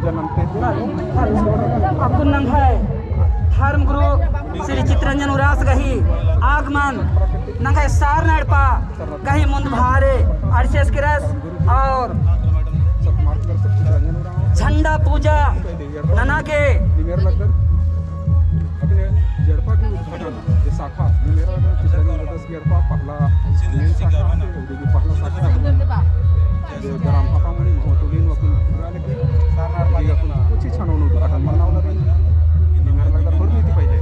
पूजा नमते अकुन नंघाय धर्म गुरु श्री चित्रंजन उरास गही आगमन नंघाय सार नड़पा कहीं मुंद भारे अरसेस किरस और झंडा पूजा नना के अपने जड़पा की उद्घाटन ये शाखा मेरा पहला ग्राम हापामणी महत्वहीन वकील कुछ छानवून उद्घाटन मनावलं मेरा लगता भर माहिती पाहिजे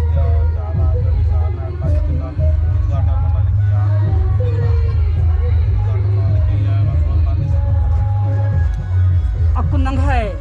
अकुन नंघाय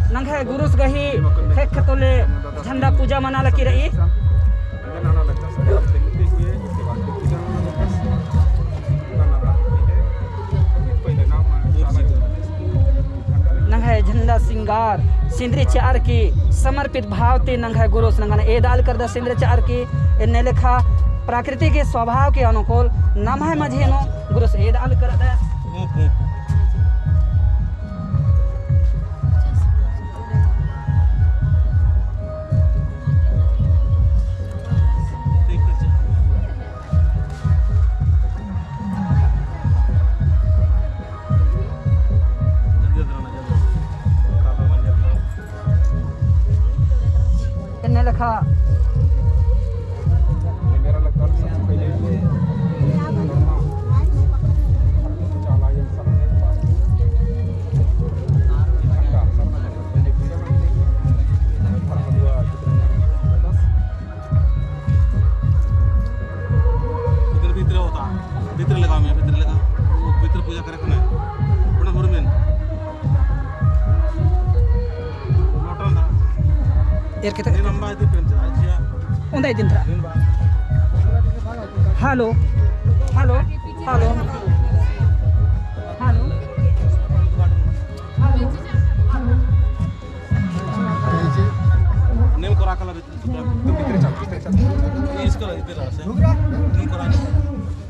नंघाय गुरुस गही फेक खतोले झंडा पूजा मना लकी रही नंघाय झंडा सिंगार सिंदरी चार की समर्पित भाव ते नंघाय गुरुस नंगाना एदाल कर द सिंदरी चार की इन्ने लेखा प्रकृति के स्वभाव के अनुकूल नमः मझेनो गुरुस एदाल कर द लिखा मेरा लगता है सबसे पहले भीतर लगा मैं भीतर लगा वो भीतर पूजा करे ना बड़ा हुरमेन लोटन दा एर के नंबर दे पेंच आजिया उंदा दिन था hello hello hello hello name करा कला भीतर चल इसको इधर आ से नेम करा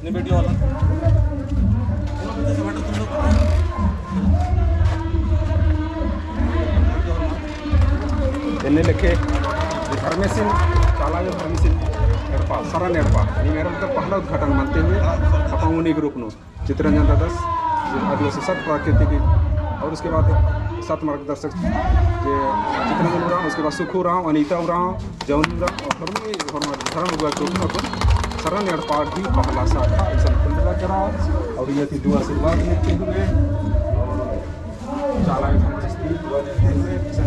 ने वीडियो वाला इन्हें लिखे धर्मेसिन चालायो धर्मेसिन एडपा सरा नेडपा ये मेरा मतलब पहला उद्घाटन मानते हुए अपामुनी ग्रुप नो चित्रंजन दादा आदिवासी सत प्राकृतिक और उसके बाद सत मार्गदर्शक चित्रंजन उराव उसके बाद सुखू राव अनीता उराव जौन उराव और धर्म ग्रुप सरा नेडपा भी पहला शाखा ऐसा पंद्रह करा और ये थी दुआ आशीर्वाद लेते हुए और चालायो धर्मेसिन दुआ लेते हुए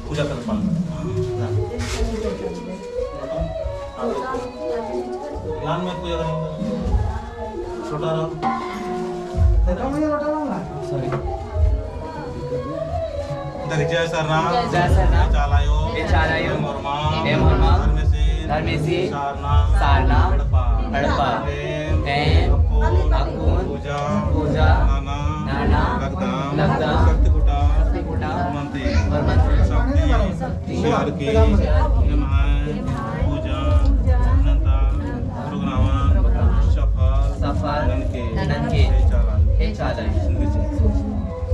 पूजा कर ध्यान में पूजा करेंगे छोटा सॉरी जय सरना चालायो धर्मेसी सारना हड़पा पूजा नाना शक्ति कुटा मंत्री शक्ति